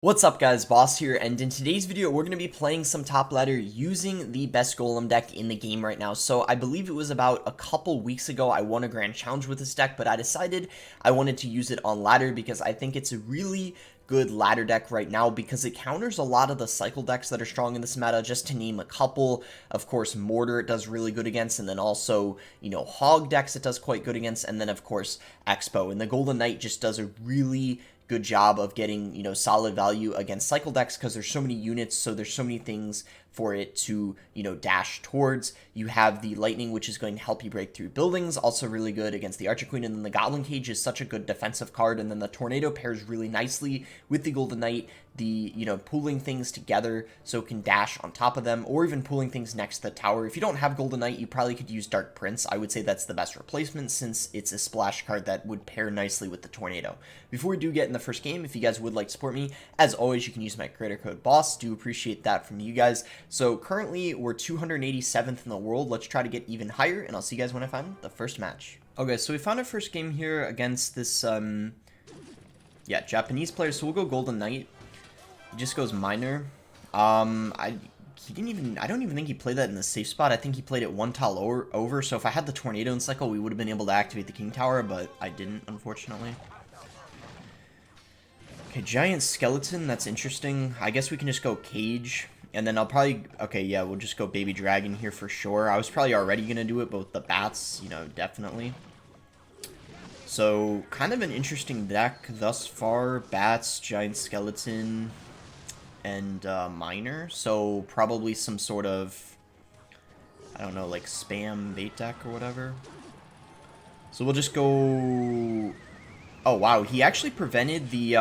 What's up guys, Boss here, and in today's video we're going to be playing some top ladder using the best golem deck in the game right now. So I believe it was about a couple weeks ago I won a grand challenge with this deck, but I decided I wanted to use it on ladder because I think it's a really good ladder deck right now because it counters a lot of the cycle decks that are strong in this meta. Just to name a couple, of course Mortar it does really good against, and then also, Hog decks it does quite good against, and then of course Expo. And the Golden Knight just does a really good job of getting, solid value against cycle decks because there's so many units, so there's so many things for it to, dash towards. You have the Lightning, which is going to help you break through buildings, also really good against the Archer Queen, and then the Goblin Cage is such a good defensive card, and then the Tornado pairs really nicely with the Golden Knight, the, pooling things together so it can dash on top of them, or even pooling things next to the tower. If you don't have Golden Knight, you probably could use Dark Prince. I would say that's the best replacement since it's a splash card that would pair nicely with the Tornado. Before we do get in the first game, if you guys would like to support me, as always, you can use my creator code BOSS. Do appreciate that from you guys. So currently, we're 287th in the world. Let's try to get even higher, and I'll see you guys when I find the first match. Okay, so we found our first game here against this, Japanese player, so we'll go Golden Knight. He just goes Miner. I don't even think he played that in the safe spot. I think he played it one tile over, so if I had the Tornado in cycle, we would have been able to activate the King Tower, but I didn't, unfortunately. Okay, Giant Skeleton, that's interesting. I guess we can just go Cage, and then I'll probably... Okay, yeah, we'll just go Baby Dragon here for sure. I was probably already going to do it, but with the Bats, definitely. So, kind of an interesting deck thus far. Bats, Giant Skeleton, and Miner. So, probably some sort of, I don't know, like spam bait deck or whatever. So, we'll just go... Oh, wow, he actually prevented the,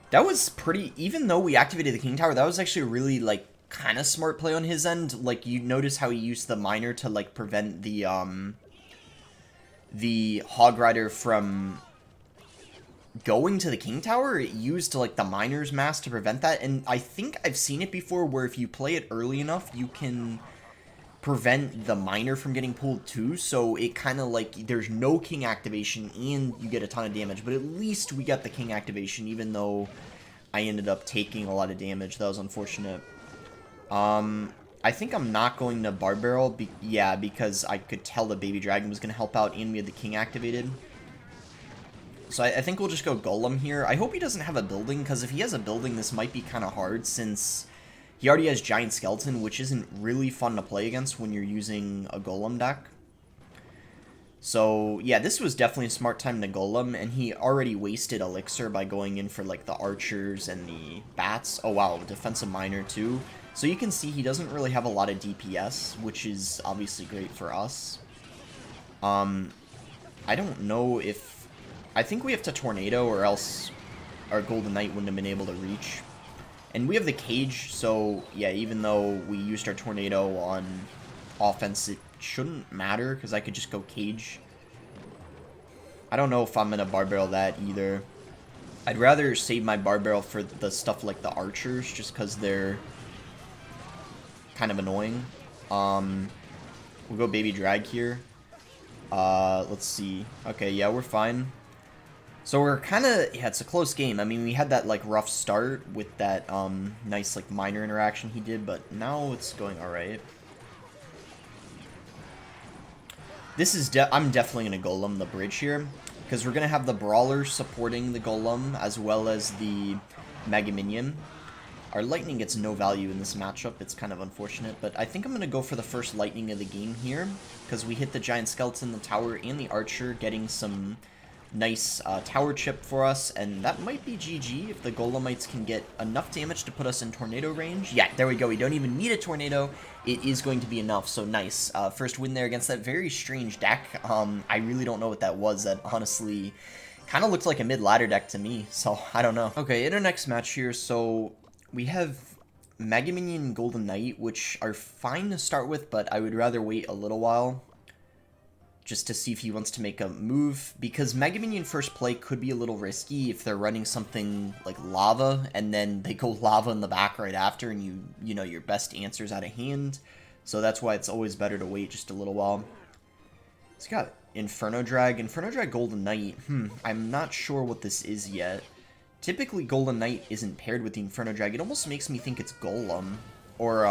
That was pretty... Even though we activated the King Tower, that was actually a really, like, kind of smart play on his end. Like, you notice how he used the Miner to, like, prevent the Hog Rider from going to the King Tower. It used, like, the Miner's Mass to prevent that, and I think I've seen it before where if you play it early enough, you can prevent the Miner from getting pulled too, so it kind of like, there's no King activation and you get a ton of damage, but at least we got the King activation, even though I ended up taking a lot of damage. That was unfortunate. I think I'm not going to Bar Barrel, because I could tell the Baby Dragon was going to help out, and we had the King activated. So I think we'll just go Golem here. I hope he doesn't have a building, because if he has a building, this might be kind of hard, since he already has Giant Skeleton, which isn't really fun to play against when you're using a Golem deck. So, yeah, this was definitely a smart time to Golem, and he already wasted Elixir by going in for, like, the Archers and the Bats. Oh, wow, Defensive Miner, too. So you can see he doesn't really have a lot of DPS, which is obviously great for us. I don't know if... I think we have to Tornado, or else our Golden Knight wouldn't have been able to reach. And we have the Cage, so, yeah, even though we used our Tornado on offense, it shouldn't matter, because I could just go Cage. I don't know if I'm going to Bar Barrel that either. I'd rather save my Bar Barrel for the stuff like the Archers, just because they're kind of annoying. We'll go Baby Drag here. Let's see. Okay, yeah, we're fine. So we're kind of, yeah, it's a close game. I mean, we had that, like, rough start with that, nice, like, Miner interaction he did, but now it's going alright. This is, I'm definitely going to Golem the bridge here, because we're going to have the Brawler supporting the Golem, as well as the Mega Minion. Our Lightning gets no value in this matchup, it's kind of unfortunate, but I think I'm going to go for the first Lightning of the game here, because we hit the Giant Skeleton, the Tower, and the Archer, getting some nice tower chip for us, and that might be GG if the Golemites can get enough damage to put us in Tornado range. Yeah, there we go. We don't even need a Tornado. It is going to be enough, so nice. First win there against that very strange deck. I really don't know what that was. That honestly kind of looked like a mid-ladder deck to me, so I don't know. Okay, in our next match here, so we have Mega Minion and Golden Knight, which are fine to start with, but I would rather wait a little while just to see if he wants to make a move, because Mega Minion first play could be a little risky if they're running something like Lava, and then they go Lava in the back right after, and you know, your best answer's out of hand. So that's why it's always better to wait just a little while. He's got Inferno Drag Golden Knight. I'm not sure what this is yet. typically Golden Knight isn't paired with the Inferno Drag. It almost makes me think it's Golem or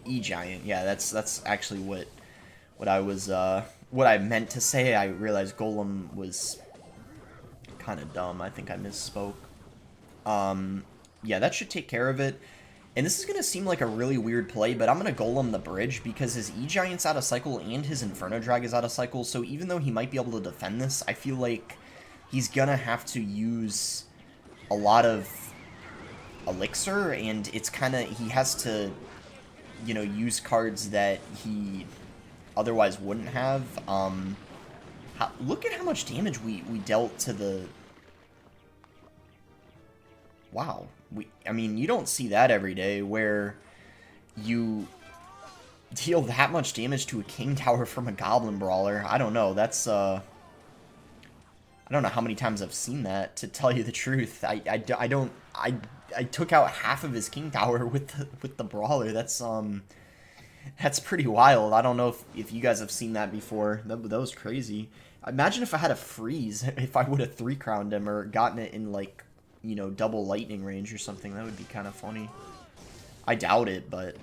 E-Giant. Yeah, that's actually what I was what I meant to say. I realized Golem was kind of dumb. I think I misspoke. Yeah, that should take care of it. And this is going to seem like a really weird play, but I'm going to Golem the bridge because his E-Giant's out of cycle and his Inferno Drag is out of cycle, so even though he might be able to defend this, I feel like he's going to have to use a lot of Elixir, and it's kind of, he has to, you know, use cards that he otherwise wouldn't have. Look at how much damage we dealt to the... Wow. I mean, you don't see that every day, where you deal that much damage to a King Tower from a Goblin Brawler. I don't know, that's, I don't know how many times I've seen that, to tell you the truth. I took out half of his King Tower with the Brawler. That's pretty wild. I don't know if you guys have seen that before. That was crazy. Imagine if I had a freeze, if I would have 3-crowned him or gotten it in, like, you know, double lightning range or something. That would be kind of funny. I doubt it, but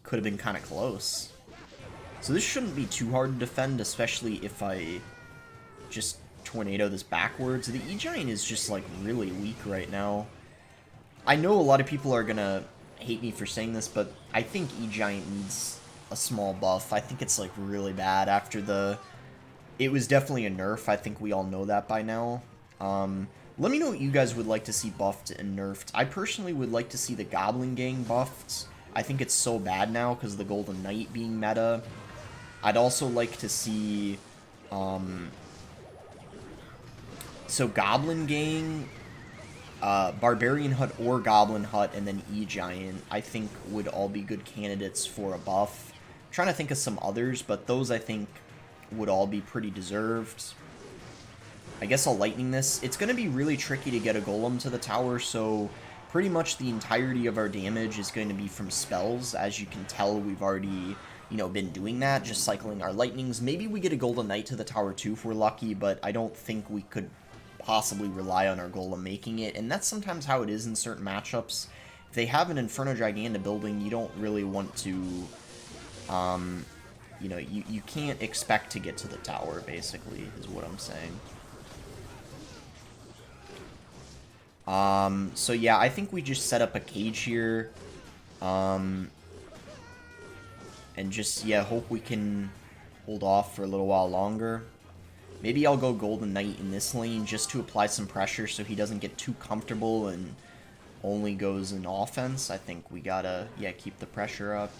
could have been kind of close. So this shouldn't be too hard to defend, especially if I just tornado this backwards. The E-Giant is just, like, really weak right now. I know a lot of people are gonna hate me for saying this, but I think E-Giant needs a small buff. I think it's, like, really bad after the... It was definitely a nerf. I think we all know that by now. Let me know what you guys would like to see buffed and nerfed. I personally would like to see the Goblin Gang buffed. I think it's so bad now because of the Golden Knight being meta. I'd also like to see, so Goblin Gang, Barbarian Hut or Goblin Hut, and then E-Giant, I think would all be good candidates for a buff. I'm trying to think of some others, but those I think would all be pretty deserved. I guess I'll lightning this. It's going to be really tricky to get a Golem to the tower, so pretty much the entirety of our damage is going to be from spells. As you can tell, we've already, you know, been doing that, just cycling our lightnings. Maybe we get a Golden Knight to the tower too if we're lucky, but I don't think we could possibly rely on our Golem making it, and that's sometimes how it is in certain matchups. If they have an Inferno Drag and a building, you don't really want to, you know, you can't expect to get to the tower, basically, is what I'm saying. So yeah, I think we just set up a cage here, and just, yeah, hope we can hold off for a little while longer. Maybe I'll go Golden Knight in this lane just to apply some pressure so he doesn't get too comfortable and only goes in offense. I think we gotta, yeah, keep the pressure up.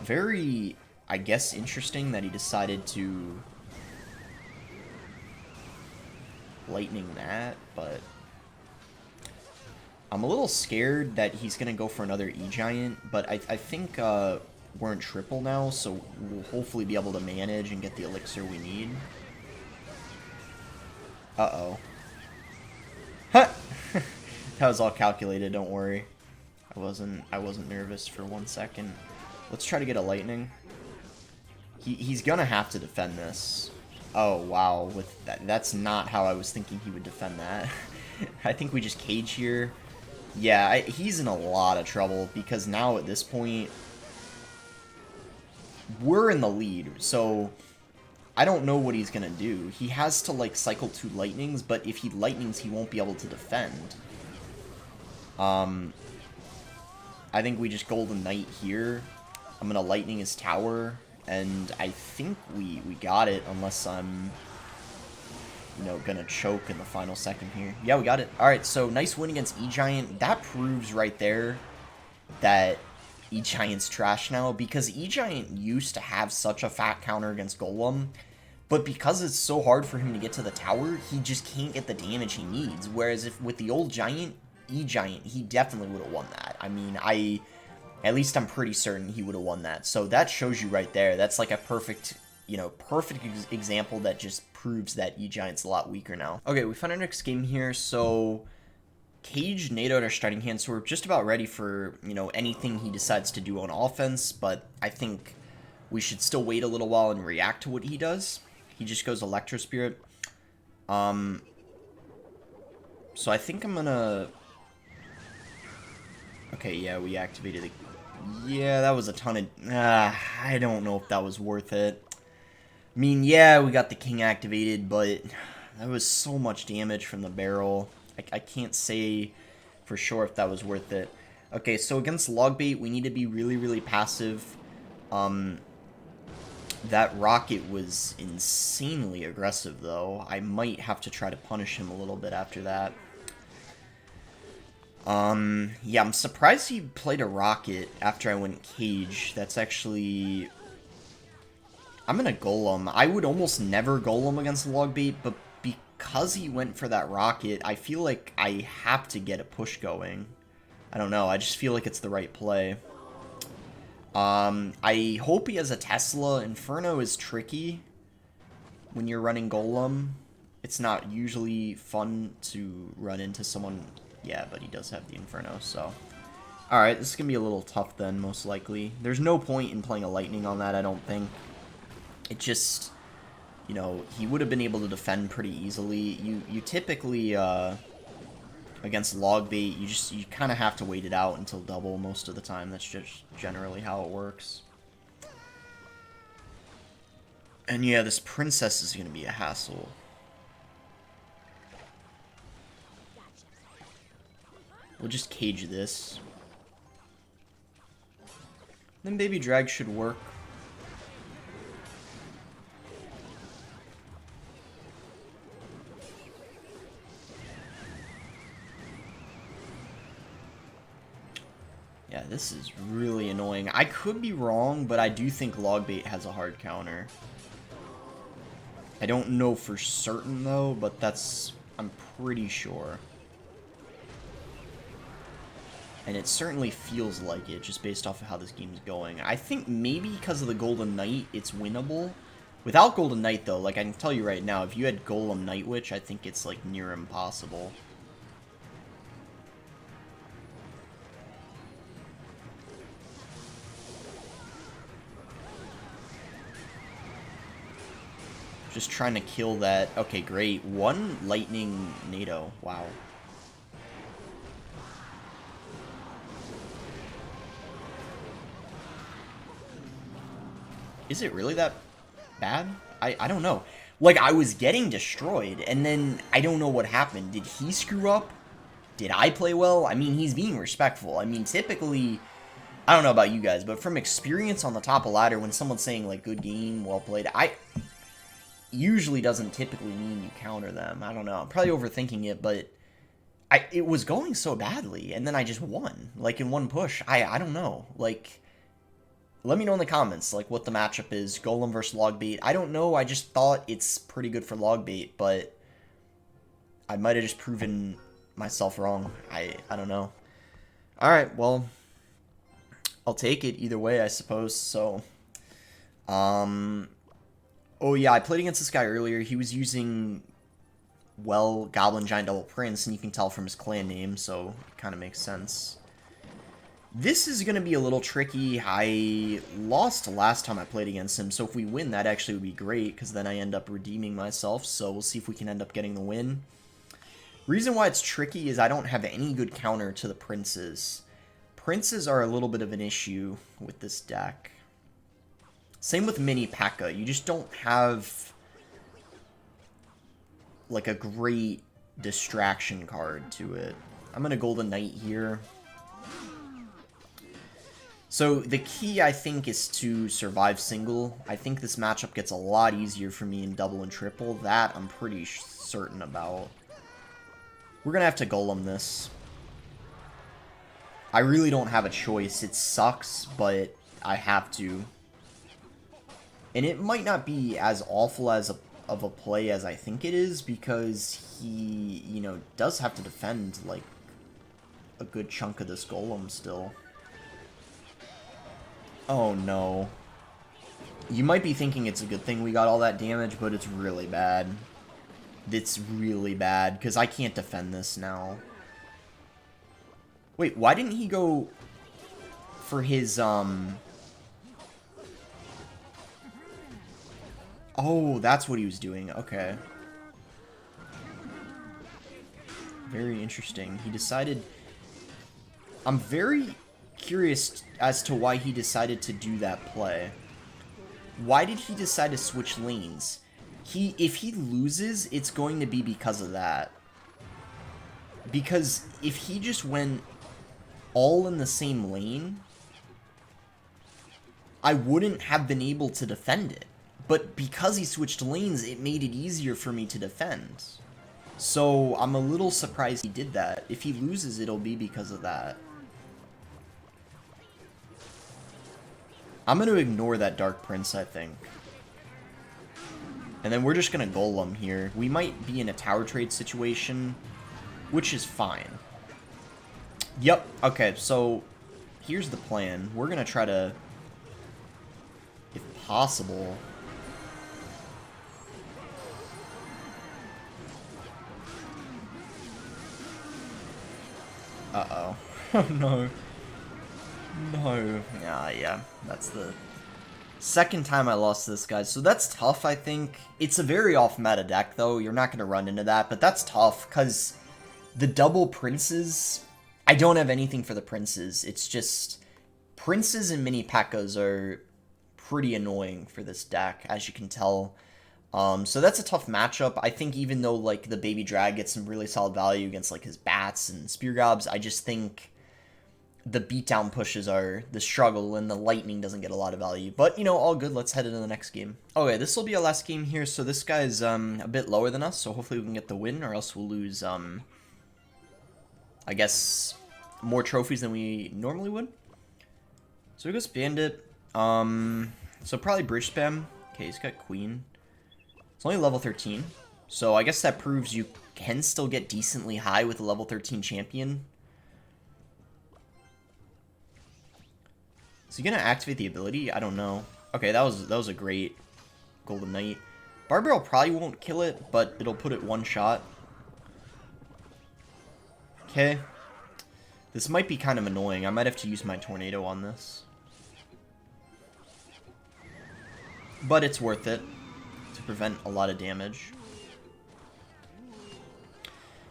Very, I guess, interesting that he decided to lightning that, but I'm a little scared that he's gonna go for another E-Giant, but I think we're in triple now, so we'll hopefully be able to manage and get the elixir we need. Uh-oh. Huh! That was all calculated, don't worry. I wasn't nervous for 1 second. Let's try to get a lightning. He's gonna have to defend this. Oh, wow. With that's not how I was thinking he would defend that. I think we just cage here. Yeah, he's in a lot of trouble, because now at this point, we're in the lead, so I don't know what he's gonna do. He has to, like, cycle 2 lightnings, but if he lightnings, he won't be able to defend. I think we just Golden Knight here. I'm gonna lightning his tower, and I think we got it, unless I'm, you know, gonna choke in the final second here. Yeah, we got it. Alright, so nice win against E-Giant. That proves right there that E-Giant's trash now, because E-Giant used to have such a fat counter against Golem, but because it's so hard for him to get to the tower, he just can't get the damage he needs. Whereas if with the old Giant, E-Giant, he definitely would have won that. I mean, at least I'm pretty certain he would have won that. So that shows you right there. That's like a perfect, you know, perfect example that just proves that E-Giant's a lot weaker now. Okay, we found our next game here. So Cage NATO'd our starting hand, so we're just about ready for, you know, anything he decides to do on offense, but I think we should still wait a little while and react to what he does. He just goes Electro Spirit. So I think I'm gonna... Okay, yeah, we activated it. Yeah, that was a ton of... I don't know if that was worth it. I mean, yeah, we got the king activated, but that was so much damage from the barrel. I can't say for sure if that was worth it. Okay, so against Logbait, we need to be really, really passive. That rocket was insanely aggressive, though. I might have to try to punish him a little bit after that. Yeah, I'm surprised he played a rocket after I went cage. That's actually... I'm gonna golem. I would almost never golem against Logbait, but because he went for that rocket, I feel like I have to get a push going. I don't know, I just feel like it's the right play. I hope he has a Tesla. Inferno is tricky when you're running golem. It's not usually fun to run into someone... Yeah, but he does have the Inferno, so... Alright, this is going to be a little tough then, most likely. There's no point in playing a Lightning on that, I don't think. It just... You know, he would have been able to defend pretty easily. You typically, against Logbait, you kind of have to wait it out until double most of the time. That's just generally how it works. And yeah, this princess is going to be a hassle. We'll just cage this. Then Baby Drag should work. Yeah, this is really annoying. I could be wrong, but I do think Logbait has a hard counter. I don't know for certain, though, but that's... I'm pretty sure. And it certainly feels like it, just based off of how this game's going. I think maybe because of the Golden Knight, it's winnable. Without Golden Knight, though, like, I can tell you right now, if you had Golem Night Witch, I think it's, like, near impossible. Just trying to kill that. Okay, great. One Lightning NATO. Wow. Is it really that bad? I don't know. Like, I was getting destroyed, and then I don't know what happened. Did he screw up? Did I play well? I mean, he's being respectful. I mean, typically, I don't know about you guys, but from experience on the top of ladder, when someone's saying, like, good game, well played, usually doesn't typically mean you counter them. I don't know. I'm probably overthinking it, but it was going so badly, and then I just won. Like, in one push. I don't know. Like... Let me know in the comments, like, what the matchup is. Golem versus Logbait. I don't know, I just thought it's pretty good for Logbait, but I might have just proven myself wrong. I don't know. Alright, well, I'll take it either way, I suppose, so... Oh yeah, I played against this guy earlier. He was using, well, Goblin Giant Double Prince, and you can tell from his clan name, so it kind of makes sense. This is going to be a little tricky. I lost last time I played against him, so if we win, that actually would be great, because then I end up redeeming myself, so we'll see if we can end up getting the win. Reason why it's tricky is I don't have any good counter to the princes. Princes are a little bit of an issue with this deck. Same with Mini P.E.K.K.A. You just don't have, like, a great distraction card to it. I'm going to Golden Knight here. So, the key, I think, is to survive single. I think this matchup gets a lot easier for me in double and triple. That, I'm pretty certain about. We're gonna have to golem this. I really don't have a choice. It sucks, but I have to. And it might not be as awful of a play as I think it is, because he, you know, does have to defend, like, a good chunk of this golem still. Oh no. You might be thinking it's a good thing we got all that damage, but it's really bad. It's really bad, because I can't defend this now. Wait, why didn't he go for his, Oh, that's what he was doing. Okay. Very interesting. He decided... I'm very curious as to why he decided to do that play. Why did he decide to switch lanes? If he loses, it's going to be because of that. Because if he just went all in the same lane, I wouldn't have been able to defend it. But because he switched lanes, it made it easier for me to defend. So I'm a little surprised he did that. If he loses, it'll be because of that. I'm going to ignore that Dark Prince, I think. And then we're just going to Golem here. We might be in a tower trade situation, which is fine. Yep, okay, so here's the plan. We're going to try to, if possible... Uh-oh. Oh, no. No. Yeah, that's the second time I lost this, guys. So that's tough, I think. It's a very off-meta deck, though. You're not going to run into that, but that's tough, because the double princes... I don't have anything for the princes. It's just... Princes and mini P.E.K.K.A.s are pretty annoying for this deck, as you can tell. So that's a tough matchup. I think even though, like, the Baby Drag gets some really solid value against, like, his Bats and Spear Gobs, I just think the beatdown pushes are the struggle, and the Lightning doesn't get a lot of value. But, you know, all good. Let's head into the next game. Okay, this will be our last game here. So this guy's a bit lower than us, so hopefully we can get the win, or else we'll lose, I guess, more trophies than we normally would. So we go Bandit. So probably Bridge Spam. Okay, he's got Queen. It's only level 13, so I guess that proves you can still get decently high with a level 13 champion. Is he gonna activate the ability? I don't know. Okay, that was a great Golden Knight. Barbarrel probably won't kill it, but it'll put it one shot. Okay. This might be kind of annoying. I might have to use my Tornado on this. But it's worth it to prevent a lot of damage.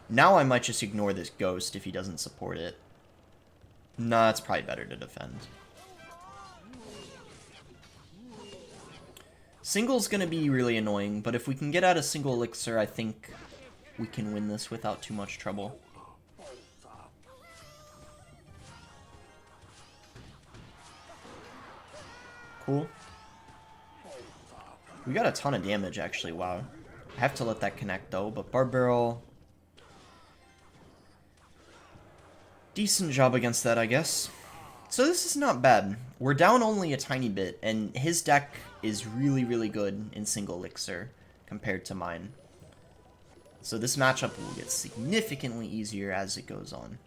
Now I might just ignore this Ghost if he doesn't support it. Nah, it's probably better to defend. Single's gonna be really annoying, but if we can get out a single elixir, I think we can win this without too much trouble. Cool. We got a ton of damage, actually, wow. I have to let that connect, though, but Barbarrel... Decent job against that, I guess. So this is not bad. We're down only a tiny bit, and his deck is really, really good in single elixir compared to mine. So this matchup will get significantly easier as it goes on.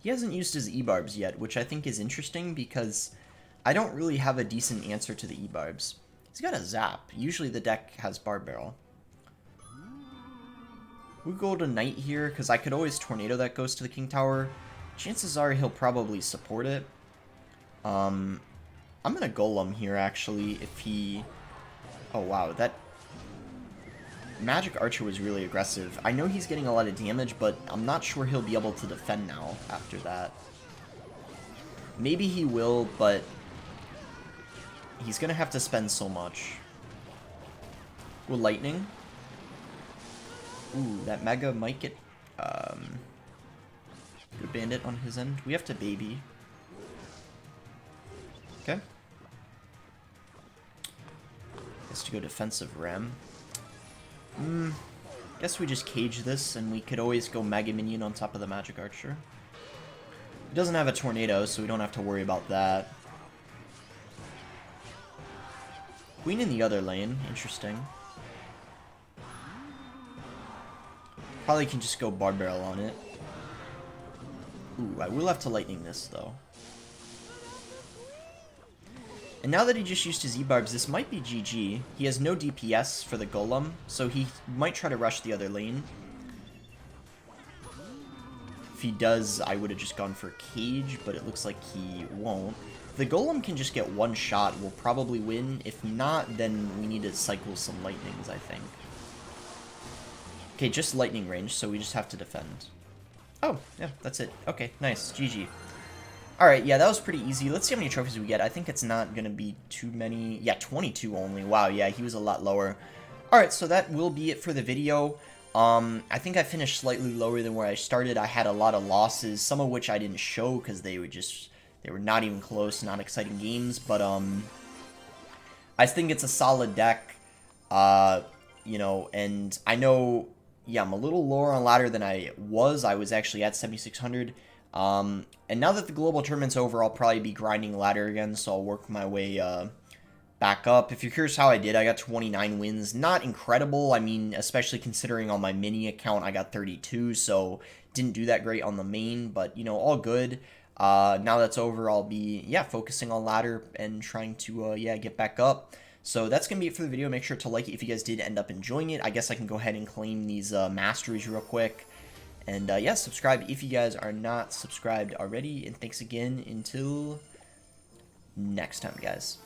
He hasn't used his E-Barbs yet, which I think is interesting because I don't really have a decent answer to the E-Barbs. He's got a Zap. Usually the deck has Barbarrel. We'll go to Knight here, because I could always Tornado that goes to the King Tower. Chances are he'll probably support it. I'm going to Golem here, actually, if he... Oh, wow, that... Magic Archer was really aggressive. I know he's getting a lot of damage, but I'm not sure he'll be able to defend now after that. Maybe he will, but... He's going to have to spend so much. Will Lightning? Ooh, that Mega might get... Good Bandit on his end. We have to Baby. Okay. Guess to go Defensive Ram. Guess we just cage this, and we could always go Mega Minion on top of the Magic Archer. He doesn't have a Tornado, so we don't have to worry about that. Queen in the other lane. Interesting. Probably can just go Barbarrel on it. Ooh, I will have to Lightning this, though. And now that he just used his E-Barbs, this might be GG. He has no DPS for the Golem, so he might try to rush the other lane. If he does, I would have just gone for Cage, but it looks like he won't. if the golem can just get one shot, we'll probably win. If not, then we need to cycle some lightnings, I think. Okay, just lightning range, so we just have to defend. Oh, yeah, that's it. Okay, nice. GG. Alright, yeah, that was pretty easy. Let's see how many trophies we get. I think it's not going to be too many. Yeah, 22 only. Wow, yeah, he was a lot lower. Alright, so that will be it for the video. I think I finished slightly lower than where I started. I had a lot of losses, some of which I didn't show because they were not even close, not exciting games, but I think it's a solid deck. You know, and I know, yeah, I'm a little lower on ladder than I was. I was actually at 7,600. And now that the global tournament's over, I'll probably be grinding ladder again, so I'll work my way back up. If you're curious how I did, I got 29 wins. Not incredible. I mean, especially considering on my mini account, I got 32, so didn't do that great on the main, but, you know, all good. Now that's over, I'll be, yeah, focusing on ladder and trying to, yeah, get back up. So that's going to be it for the video. Make sure to like it if you guys did end up enjoying it. I guess I can go ahead and claim these masteries real quick. And, yeah, subscribe if you guys are not subscribed already. And thanks again until next time, guys.